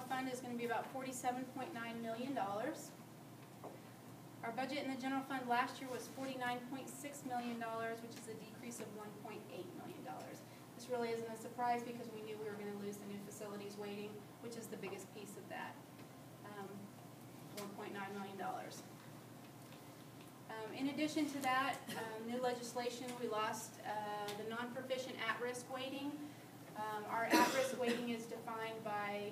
general fund is going to be about $47.9 million. Our budget in the general fund last year was $49.6 million, which is a decrease of $1.8 million. This really isn't a surprise because we knew we were going to lose the new facilities weighting, which is the biggest piece of that, $1.9 million. In addition to that, new legislation, we lost the non-proficient at-risk weighting. Our at-risk weighting is defined by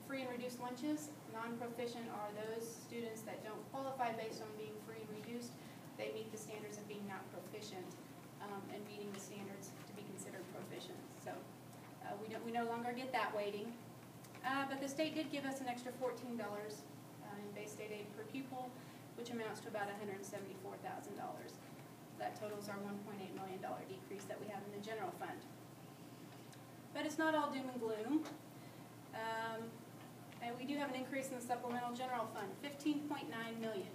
free and reduced lunches. Non-proficient are those students that don't qualify based on being free and reduced. They meet the standards of being not proficient and meeting the standards to be considered proficient. So we no longer get that weighting. But the state did give us an extra $14 in base state aid per pupil, which amounts to about $174,000. That totals our $1.8 million decrease that we have in the general fund. But it's not all doom and gloom. And we do have an increase in the supplemental general fund, $15.9 million,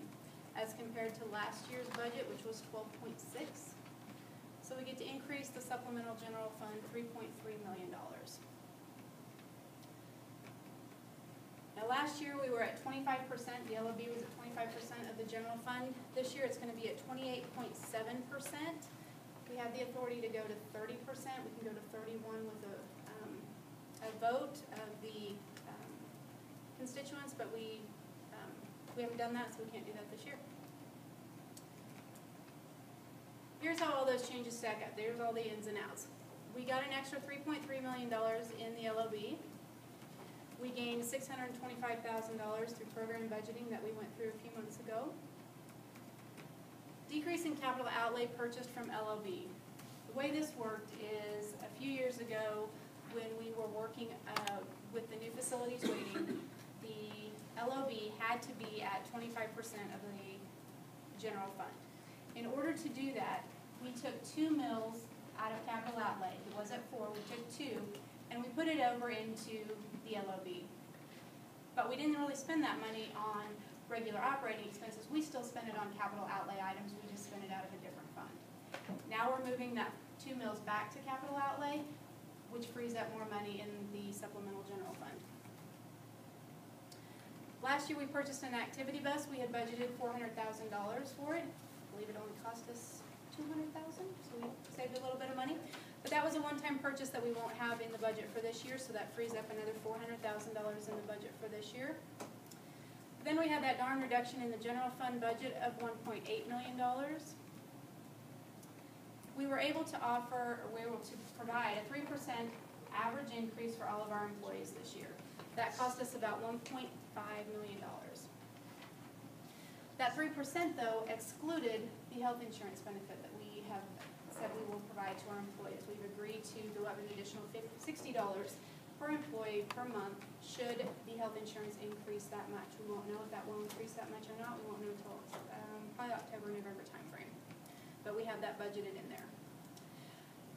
as compared to last year's budget, which was $12.6. So we get to increase the supplemental general fund $3.3 million. Now last year we were at 25%, the LOB was at 25% of the general fund. This year it's going to be at 28.7%. We have the authority to go to 30%. We can go to 31 with a vote of the constituents, but we haven't done that, so we can't do that this year. Here's how all those changes stack up. There's all the ins and outs. We got an extra $3.3 million in the LOB. We gained $625,000 through program budgeting that we went through a few months ago. Decrease in capital outlay purchased from LOB. The way this worked is a few years ago when we were working with the new facilities weighting, the LOB had to be at 25% of the general fund. In order to do that, we took 2 mills out of capital outlay. It was at 4, we took 2, and we put it over into the LOB. But we didn't really spend that money on regular operating expenses. We still spend it on capital outlay items, we just spend it out of a different fund. Now we're moving that 2 mills back to capital outlay, which frees up more money in the supplemental general fund. Last year we purchased an activity bus. We had budgeted $400,000 for it. I believe it only cost us $200,000, so we saved a little bit of money. But that was a one-time purchase that we won't have in the budget for this year, so that frees up another $400,000 in the budget for this year. Then we had that darn reduction in the general fund budget of $1.8 million. We were able to provide a 3% average increase for all of our employees this year. That cost us about $1.5 million. That 3% though excluded the health insurance benefit that we have said we will provide to our employees. We've agreed to go up an additional $60 per employee per month should the health insurance increase that much. We won't know if that will increase that much or not. We won't know until probably October, November timeframe. But we have that budgeted in there.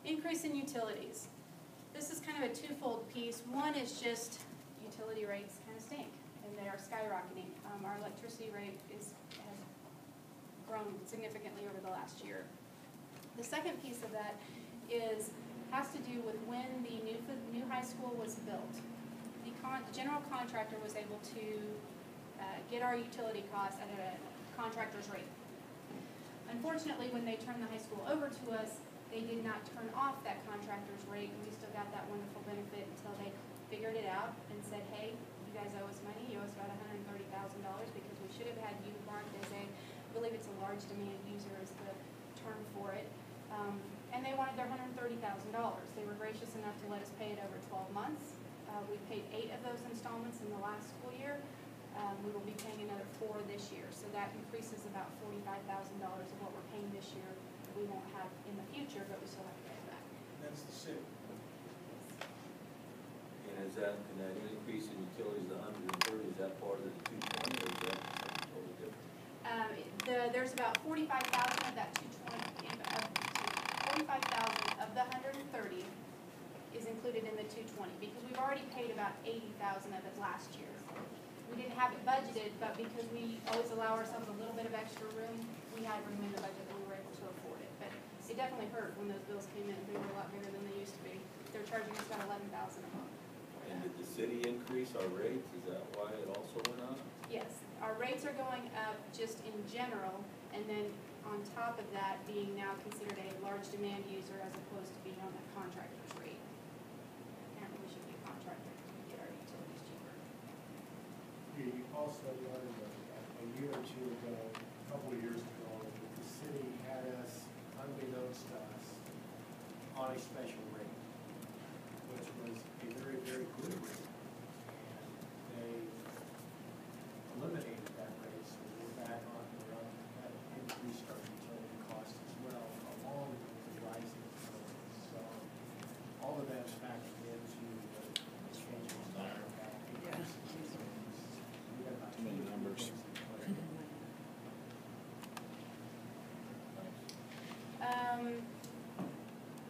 Increase in utilities. This is kind of a twofold piece. One is just utility rates kind of stink, and they are skyrocketing. Our electricity rate has grown significantly over the last year. The second piece of that has to do with when the new high school was built. The general contractor was able to get our utility costs at a contractor's rate. Unfortunately, when they turned the high school over to us, they did not turn off that contractor's rate, and we still got that wonderful benefit until they figured it out and said, hey, you guys owe us money. You owe us about $130,000 because we should have had you marked as I believe it's a large demand user is the term for it. And they wanted their $130,000. They were gracious enough to let us pay it over 12 months. We paid 8 of those installments in the last school year. We will be paying another 4 this year. So that increases about $45,000 of what we're paying this year that we won't have in the future, but we still have to pay it back. That's the city. And is that increase in utilities, the 130, is that part of the 220, or is that totally different? There's about 45,000 of that 220, 45,000 of the 130 is included in the 220 because we've already paid about 80,000 of it last year. We didn't have it budgeted, but because we always allow ourselves a little bit of extra room, we had room in the budget and we were able to afford it. But it definitely hurt when those bills came in. They were a lot bigger than they used to be. They're charging us about $11,000 a month. And did the city increase increase our rates? Is that why it also went up? Yes, our rates are going up just in general, and then on top of that, being now considered a large demand user as opposed to being on the contractor's rate. Apparently, we should be a contractor to get our utilities cheaper. You also learned a year or two ago, a couple of years ago, that the city had us, unbeknownst to us, on a special rate, which was a very, very good rate. They eliminated that rate, so we're back on, that increased our utility costs as well, along with the rising utilities. So all of that is factored into the changes in our increases. We got about Too many numbers.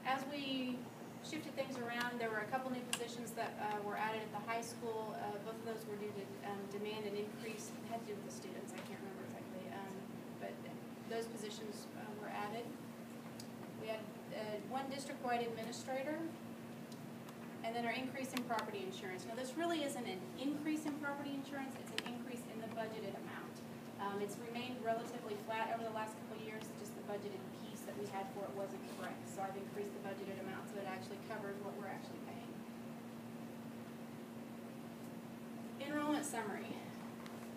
As we shifted things around, there were a couple new positions that were added at the high school. Both of those were due to demand and increase, it had to do with the students, I can't remember exactly. But those positions were added. We had one district-wide administrator, and then our increase in property insurance. Now, this really isn't an increase in property insurance, it's an increase in the budgeted amount. It's remained relatively flat over the last couple of years, just the budgeted piece that we had for it wasn't correct. So I've increased the budgeted amount so it actually covers what we're actually paying. Enrollment summary.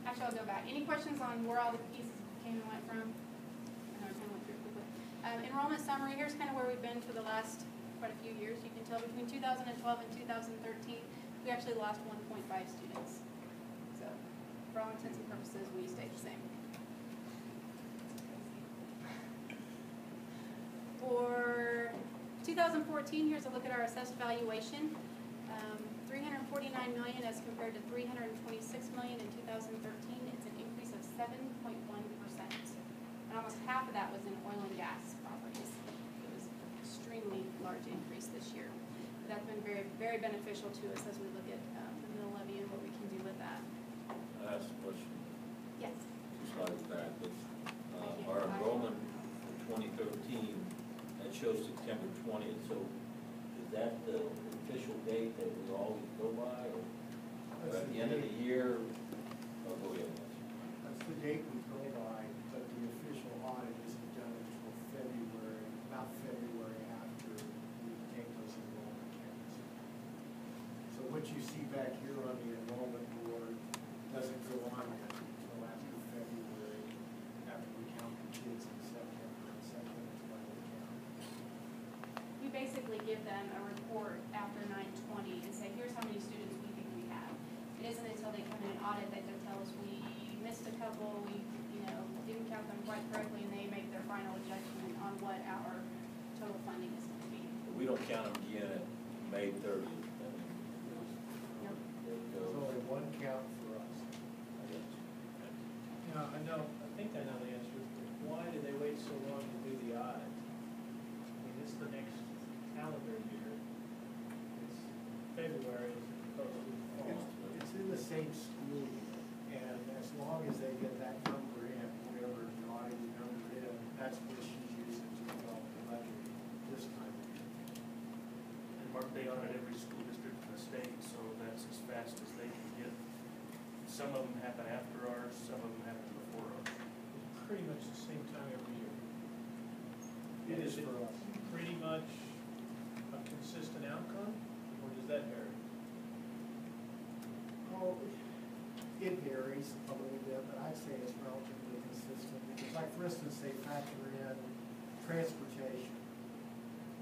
Actually, I'll go back. Any questions on where all the pieces came and went from? I know I kind of went through it quickly. Enrollment summary, here's kind of where we've been for the last quite a few years. You can tell between 2012 and 2013, we actually lost 1.5 students. So, for all intents and purposes, we stayed the same. For 2014, here's a look at our assessed valuation. 349 million as compared to 326 million in 2013. It's an increase of 7.1%. And almost half of that was in oil and gas properties. It was an extremely large increase this year. But that's been very, very beneficial to us as we look at the mill levy and what we can do with that. I asked a question Yes. 2 slides back, but Thank you. our enrollment for 2013, that shows September 20th, so is that the official date that we always go by, or at the end of the year? Oh, go ahead. That's the date we go by, but the official audit isn't done until February, about February after we take those enrollment counts. So what you see back here on the enrollment board doesn't go on until after February, after we count the kids in September, and September's when we count. We basically give them a report after 9/20 and say, here's how many students we think we have. It isn't until they come in and audit that they tell us we missed a couple, we didn't count them quite correctly, and they make their final judgment on what our total funding is going to be. We don't count them again at May 30th. Nope. There we There's go. only one count for us. Yeah, I think I know the answer. Why did they wait so long to do the audit? I mean, it's the next calendar year. It's February as opposed to fall. It's in the same school year, and as long as they get that number in, whatever the audited number is, that's what she's using to develop the budget this time of year. And Mark, they audit every school district in the state, so that's as fast as they can get. Some of them happen after ours, some of them happen before ours. It's pretty much the same time every year. It is for us. Pretty much a consistent outcome, or does that vary? Oh, it varies a little bit, but I'd say it's relatively consistent, because like, for instance, they factor in transportation.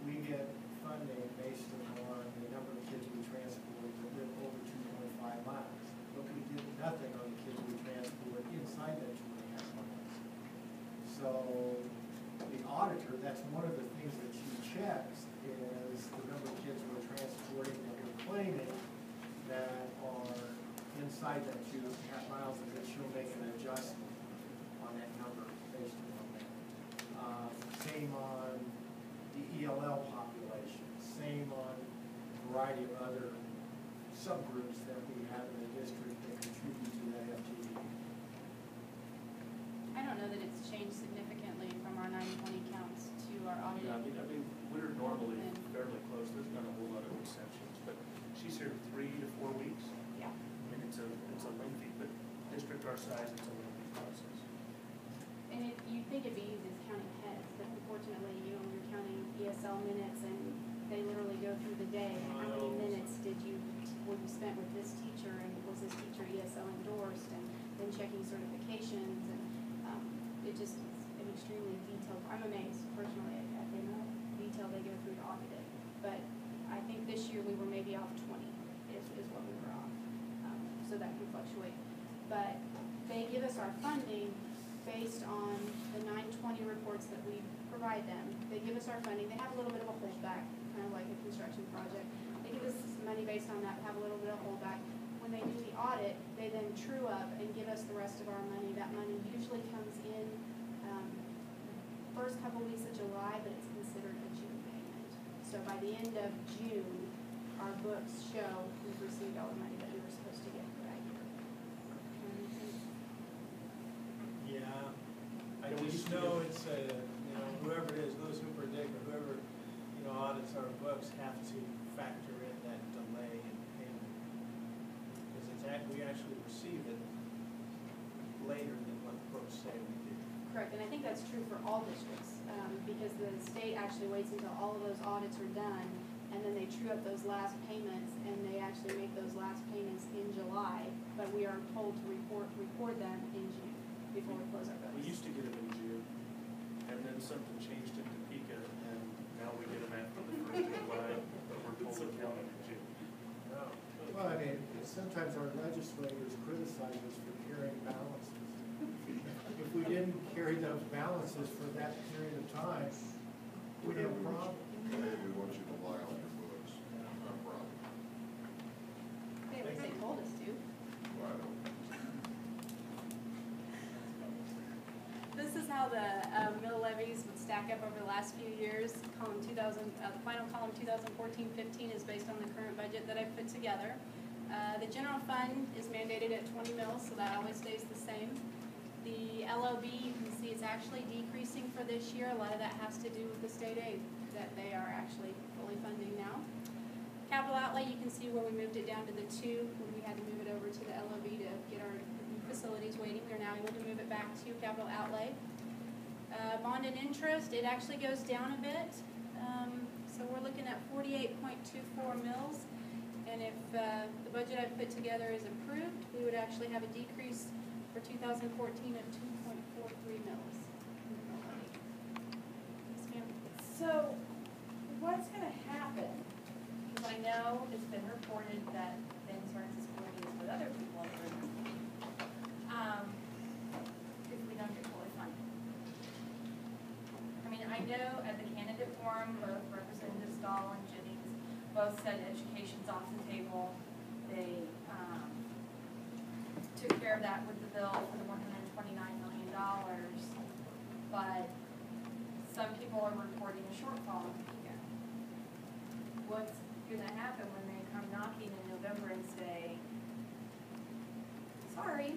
We get funding based on the number of kids we transport that live over 2.5 miles. But we did nothing on the kids we transport inside that 2.5 miles. So the auditor, that's one of the things that she checks, is the number of kids we're transporting that we're claiming that are inside that 2.5 miles, and that she'll make an adjustment on that number based on that. Same on the ELL population, same on a variety of other subgroups that we have in the district that contribute to that FTE. I don't know that it's changed significantly from our 9/20 counts to our Yeah, audited. I mean, we're normally fairly close, there's not a whole lot of exceptions, but she's here 3 to 4 weeks. Yeah. our size, it's a lengthy process. And if you think it'd be easy as counting heads, but unfortunately, you know, you're counting ESL minutes and they literally go through the day. And how many minutes were you spent with this teacher and was this teacher ESL endorsed and then checking certifications and, it just is an extremely detailed, I'm amazed personally at the amount of detail they go through to audit it. But I think this year we were maybe off 20 is what we were off. So that can fluctuate. But they give us our funding based on the 920 reports that we provide them. They give us our funding. They have a little bit of a holdback, kind of like a construction project. They give us money based on that, have a little bit of holdback. When they do the audit, they then true up and give us the rest of our money. That money usually comes in first couple weeks of July, but it's considered a June payment. So by the end of June, our books show we've received all the money that we were supposed to get for that year. Yeah, I just know it's, whoever it is, Louis Hooper Dick, or whoever, audits our books have to factor in that delay in payment. Because we actually receive it later than what the books say we do. Correct, and I think that's true for all districts, because the state actually waits until all of those audits are done, and then they true up those last payments, and they actually make those last payments in July, but we are told to record them in June before we close our books. We used to get them in June, and then something changed in Topeka, and now we get them after the 1st of July, but we're told to count them in June. Well, I mean, sometimes our legislators criticize us for carrying balances. If we didn't carry those balances for that period of time, we'd have a problem. Hey, we want you to lie on your books, no problem. They at least they told us to. Well, I don't. This is how the mill levies would stack up over the last few years. Column 2000, the final column 2014-15 is based on the current budget that I've put together. The general fund is mandated at 20 mils, so that always stays the same. The LOB, you can see it's actually decreasing for this year. A lot of that has to do with the state aid that they are actually fully funding now. Capital outlay, you can see where we moved it down to the 2 when we had to move it over to the LOB to get our facilities waiting. We are now able to move it back to capital outlay. Bond and interest, it actually goes down a bit. So we're looking at 48.24 mils. And if the budget I've put together is approved, we would actually have a decrease for 2014 of 2.43 mils. Yes, ma'am. So, what's gonna happen? Because I know it's been reported that the insurance is going to use with other people in the room. If we don't get fully funded. I mean, I know at the candidate forum, both Representative Stahl and Jennings both said education's off the table. They, took care of that with the bill for the $129 million, but some people are reporting a shortfall in Topeka. What's gonna happen when they come knocking in November and say, sorry,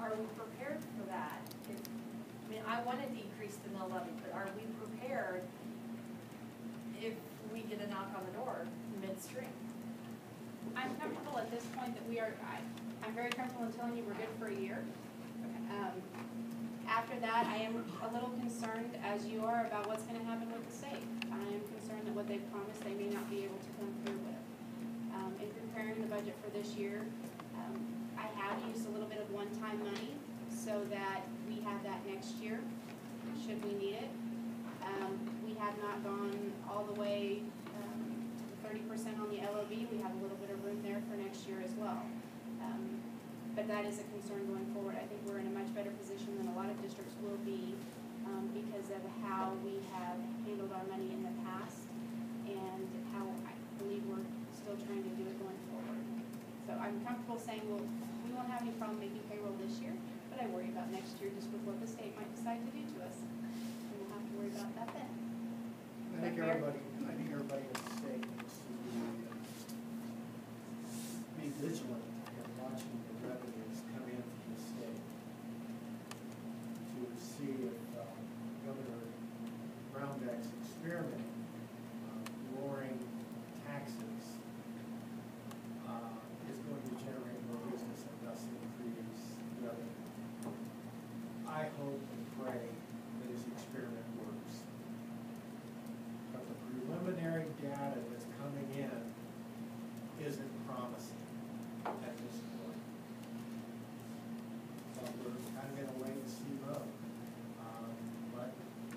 are we prepared for that? I mean, I wanna decrease the mill levy, but are we prepared if we get a knock on the door midstream? I'm comfortable at this point that I'm very comfortable in telling you we're good for a year. After that, I am a little concerned, as you are, about what's gonna happen with the state. I am concerned that what they've promised, they may not be able to come through with. In preparing the budget for this year, I have used a little bit of one-time money so that we have that next year, should we need it. We have not gone all the way 30% on the LOB. We have a little bit of room there for next year as well. But that is a concern going forward. I think we're in a much better position than a lot of districts will be because of how we have handled our money in the past and how I believe we're still trying to do it going forward. So I'm comfortable saying we won't have any problem making payroll this year, but I worry about next year just with what the state might decide to do to us. And we'll have to worry about that then. I think everybody in the state needs to be vigilant in watching the revenues come in from the state to see if Governor Brownback's experiment lowering taxes is going to generate more business and thus increase at this point. But we're kind of in a wait and see mode. But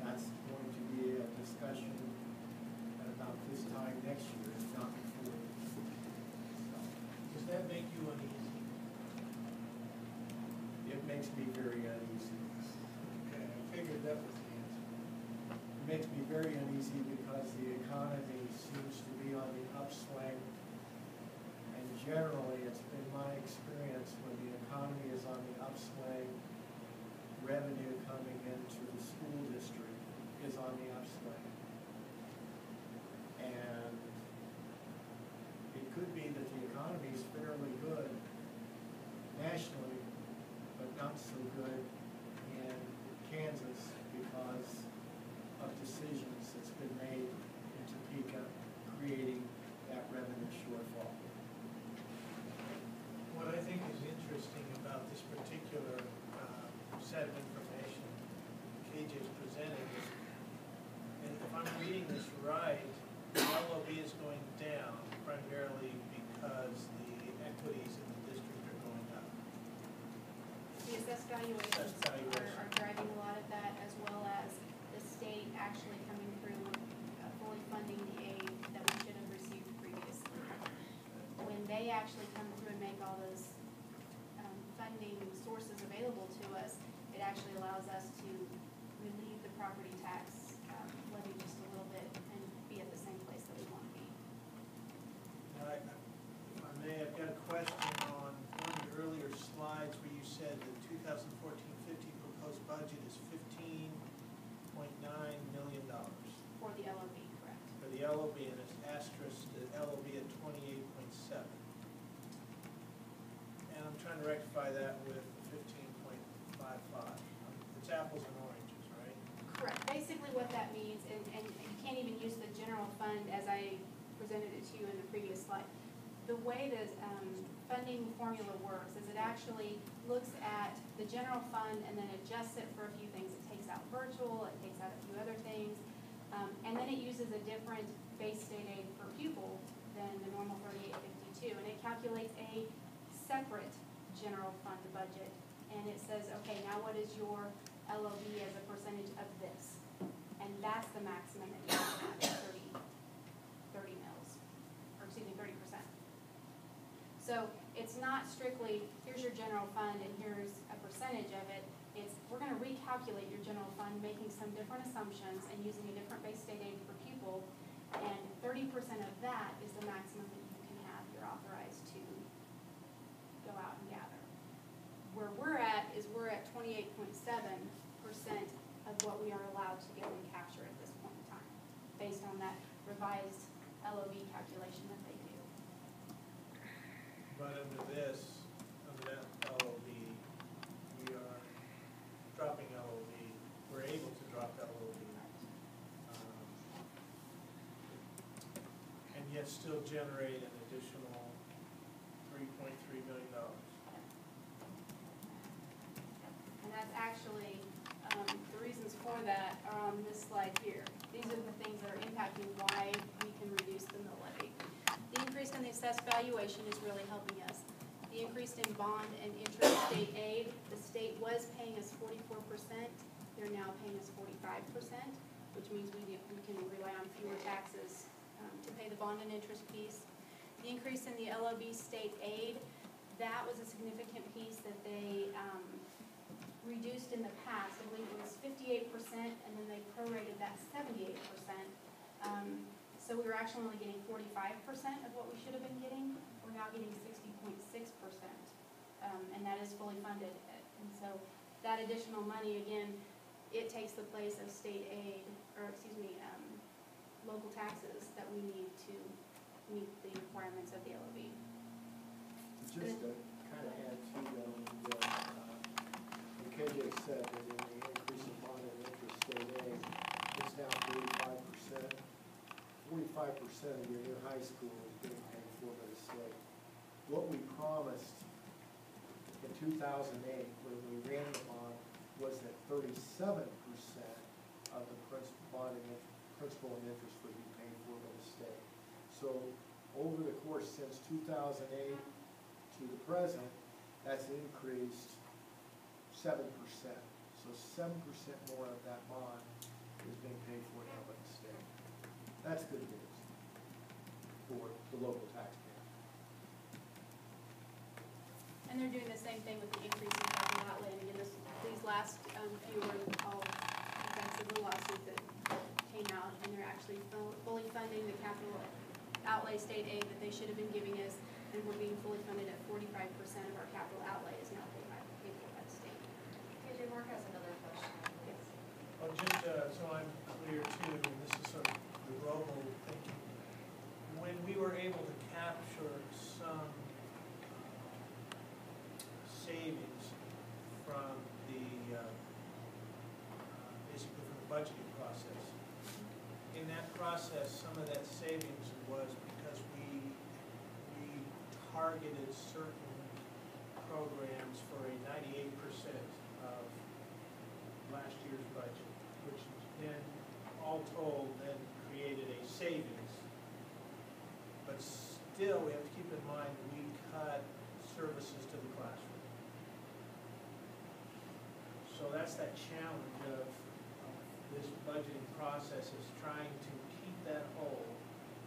that's going to be a discussion at about this time next year, if not before. So, Does that make you uneasy? it makes me very uneasy. Okay, I figured that was the answer. It makes me very uneasy because the economy seems to be on the upswing. And generally, it's been my experience when the economy is on the upswing, revenue coming into the school district is on the upswing. And it could be that the economy is fairly good nationally, but not so good in Kansas because of decisions that's been made in Topeka creating that revenue shortfall. What I think is interesting about this particular set of information KJ's presented is, and if I'm reading this right, the LOB is going down primarily because the equities in the district are going up. The assessed valuations Assessed valuation. are driving a lot of that, as well as the state actually coming through and fully funding the aid that we should have received previously. When they actually come through and make all those funding sources available to us, it actually allows us to relieve the property tax levy just a little bit and be at the same place that we want to be. Now, if I may, I've got a question on one of your earlier slides where you said the 2014-15 proposed budget is $15.9 million For the LOB, correct? for the LOB, and it's asterisk the LOB at 28.7. And I'm trying to rectify that with 15.55. It's apples and oranges, right? Correct. Basically what that means, and you can't even use the general fund as I presented it to you in the previous slide. The way the funding formula works is it actually looks at the general fund and then adjusts it for a few things. It takes out virtual, it takes out a few other things, and then it uses a different base state aid per pupil than the normal 3852, and it calculates a separate general fund budget, and it says, okay, now what is your LOB as a percentage of this? And that's the maximum that you can have, is 30 mils, or excuse me, 30%. So it's not strictly, here's your general fund and here's a percentage of it. It's, we're gonna recalculate your general fund, making some different assumptions and using a different base state aid per pupil. And 30% of that is the maximum that you can have, you're authorized to go out and gather. Where we're at is we're at 28.7% of what we are allowed to go and capture at this point in time, based on that revised LOB calculation that they do. But under this, under that LOB, we are dropping LOB, we're able to drop LOB. And yet still generate an additional $3.3 million. And that's actually, the reasons for that are on this slide here. These are the things that are impacting why we can reduce the mill levy. The increase in the assessed valuation is really helping us. The increase in bond and interest state aid, the state was paying us 44%. They're now paying us 45%, which means we can rely on fewer taxes to pay the bond and interest piece. The increase in the LOB state aid, that was a significant piece that they reduced in the past. I believe it was 58%, and then they prorated that 78%. So we were actually only getting 45% of what we should have been getting. We're now getting 60.6%, and that is fully funded. And so that additional money, again, it takes the place of state aid, or excuse me, local taxes that we need to meet the requirements of the LOB. Just to kind of add to what KJ said, that in the increase in bond and interest state aid, it's now 45%. 45% of your new high school is being paid for by the state. What we promised in 2008, when we ran the bond, was that 37% of the principal and interest would be paid for by the state. So over the course since 2008 to to the present, that's increased 7%. So 7% more of that bond is being paid for now by the state. That's good news for the local taxpayer. And they're doing the same thing with the increase in capital outlay. And again, these last few were all events of the lawsuit that came out, and they're actually fully funding the capital outlay state aid that they should have been giving us, and we're being fully funded at 45% of our capital outlay is now paid for by the state. KJ Mark has another question. Yes. Well, just so I'm clear too, and this is sort of the global thinking, when we were able to capture some savings from the, basically from the budgeting process, in that process, some of that savings was because we targeted certain programs for a 98% of last year's budget, which then, all told, then created a savings. But still, we have to keep in mind, we cut services to the classroom. So that's that challenge of this budgeting process, is trying to keep that whole,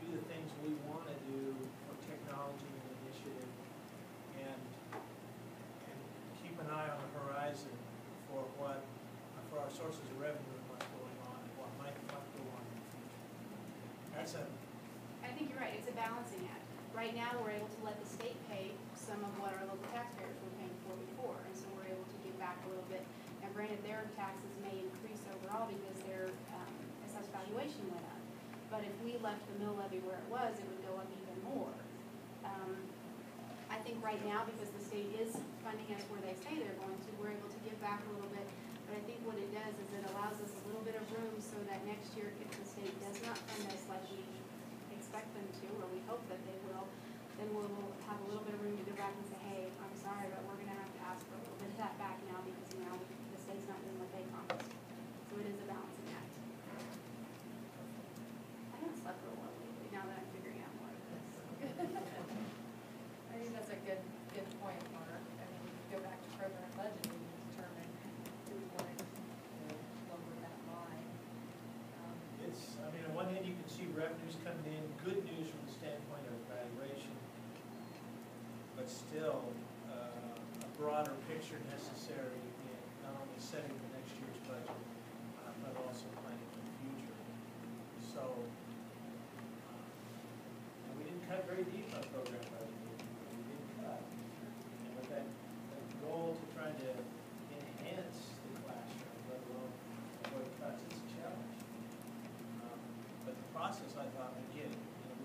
do the things we want to do for technology and initiative, and keep an eye on the horizon for our sources of revenue and what's going on and what might go on in the future. I think you're right, it's a balancing act. Right now, we're able to let the state pay some of what our local taxpayers were paying for before, and so we're able to give back a little bit. Now granted, their taxes may increase overall because their assessed valuation went up, but if we left the mill levy where it was, it would go up even more. I think right now, because the state is funding us where they say they're going to, we're able to give back a little bit, but I think what it does is it allows us a little bit of room so that next year, if the state does not fund us like we expect them to, or we hope that they will, then we'll have a little bit of room to go back and say, hey, I'm sorry, but we're gonna have to ask for a little bit of that back now because now the state's not doing what they promised. So it is a balancing act. I haven't slept real well lately, now that I'm figuring out more of this. I think that's a good point, Mark. I mean, if you go back to program budgeting, you determine who we wanted to lower that line. I mean, on one hand, you can see revenues coming in, good news from the standpoint of valuation, but still, a broader picture necessary in not only setting the next year's budget, but also planning for the future. So, and we didn't cut very deep on program budgeting. We didn't cut. And with that goal to try to enhance the classroom, let alone avoid cuts, it's a challenge. But the process, I thought, again,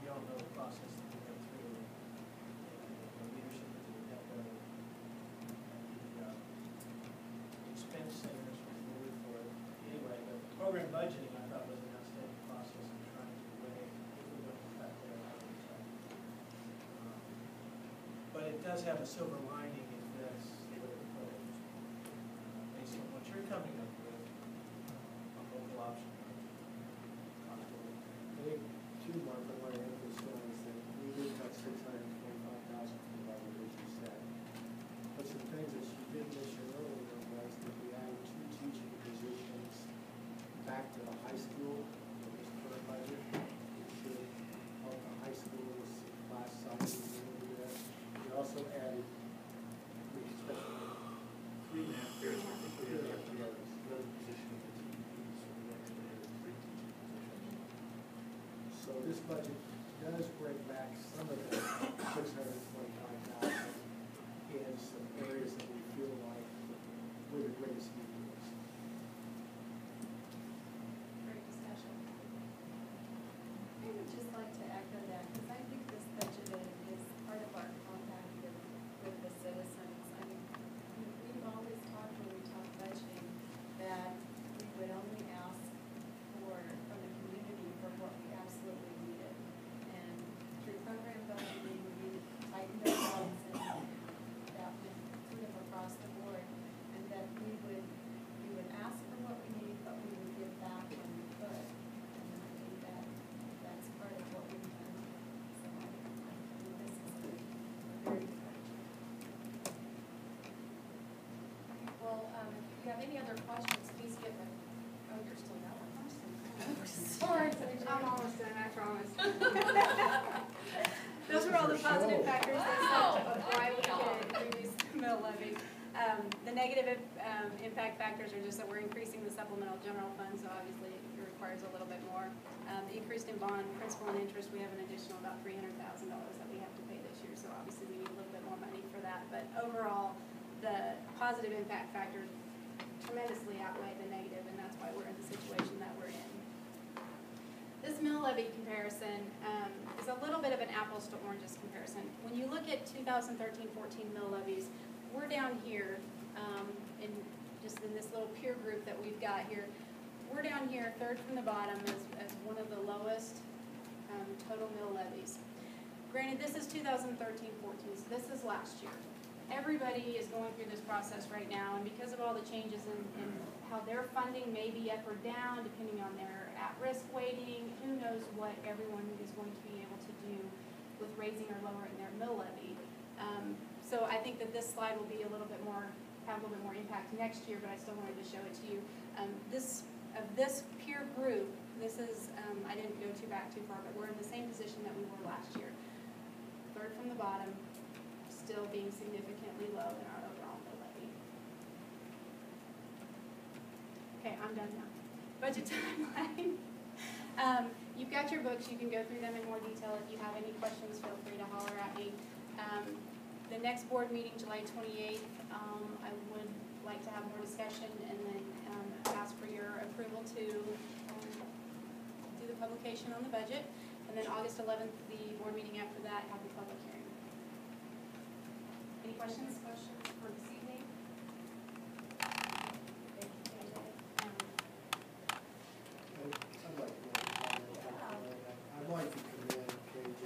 we all know the process that we went through, and the leadership that we had the expense centers was the word for it. Anyway, the program budgeting, I thought, was an outstanding process in trying to weigh if we're going to cut there, how we cut. But it does have a silver lining if that's the way to put it, based on what you're coming up with on local option. I think two more, I want to emphasize that we did cut $625,000 from our original set. But some things that you did mention earlier was that we added 2 teaching positions back to the high school in this current budget, which should help the high school's class size a little bit. We also added, we expect 3 math periods, I think we have another position in the TEP, so we actually added 3 teaching positions. So this budget does bring back some of the $625,000 in some areas that we feel like were the greatest need. Great discussion. I would just like to echo that, because I think this budget is part of our compact with the citizens. I mean, we've always talked when we talk budgeting that we would only ask from the community for what we absolutely needed. And through program budgeting, any other questions, please give them. Oh, you're still yelling. Sorry, I'm almost done, I promise. Those were all the positive factors that said why we could reduce the mill levy. The negative impact factors are just that we're increasing the supplemental general fund, so obviously it requires a little bit more. The increased in bond principal and interest, we have an additional about $300,000 that we have to pay this year, so obviously we need a little bit more money for that. But overall, the positive impact factors tremendously outweigh the negative, and that's why we're in the situation that we're in. This mill levy comparison is a little bit of an apples to oranges comparison. When you look at 2013-14 mill levies, we're down here in this little peer group that we've got here. We're down here, third from the bottom, as one of the lowest total mill levies. Granted, this is 2013-14, so this is last year. Everybody is going through this process right now, and because of all the changes in how their funding may be up or down, depending on their at-risk weighting, who knows what everyone is going to be able to do with raising or lowering their mill levy. So I think that this slide will be have a little bit more impact next year, but I still wanted to show it to you. This peer group, this is, I didn't go back too far, but we're in the same position that we were last year. Third from the bottom, still being significantly low in our overall mill levy. Okay, I'm done now. Budget timeline. You've got your books, you can go through them in more detail. If you have any questions, feel free to holler at me. The next board meeting, July 28th, I would like to have more discussion and then ask for your approval to do the publication on the budget. And then August 11th, the board meeting after that, have the public hearing. Any questions? Questions for this evening? I'd like to commend KJ.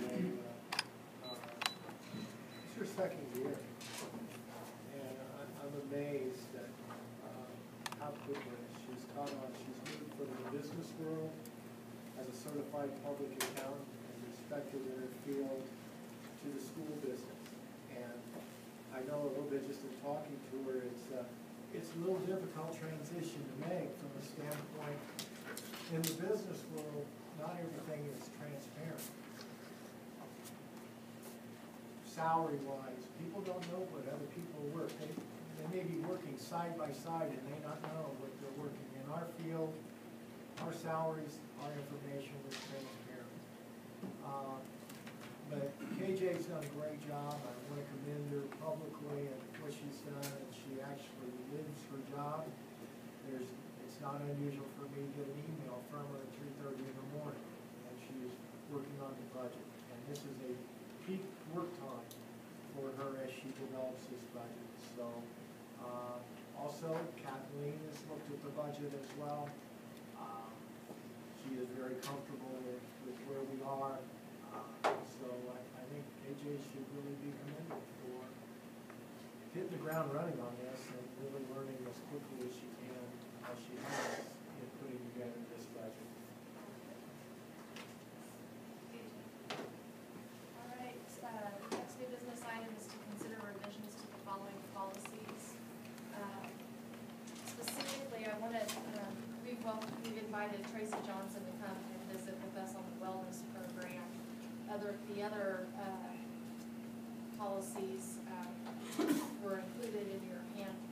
It's her second year, and I'm amazed at how quickly she's caught on. She's moved from the business world as a certified public accountant and respected in her field to the school business. And I know a little bit just in talking to her, it's a little difficult transition to make from the standpoint in the business world, not everything is transparent. Salary-wise, people don't know what other people work. They may be working side by side and may not know what they're working. In our field, our salaries, our information is transparent. But KJ's done a great job. I want to commend her publicly and what she's done, and she actually lives her job. It's not unusual for me to get an email from her at 3:30 in the morning, and she is working on the budget. And this is a peak work time for her as she develops this budget. So, also, Kathleen has looked at the budget as well. She is very comfortable with where we are. So I think AJ should really be commended for hitting the ground running on this and really learning as quickly as she can, as she has in putting together this budget. All right, next new business item is to consider revisions to the following policies. Specifically, I want to, we've invited Tracy Johnson to come and visit with us on the wellness program. The other policies were included in your handbook.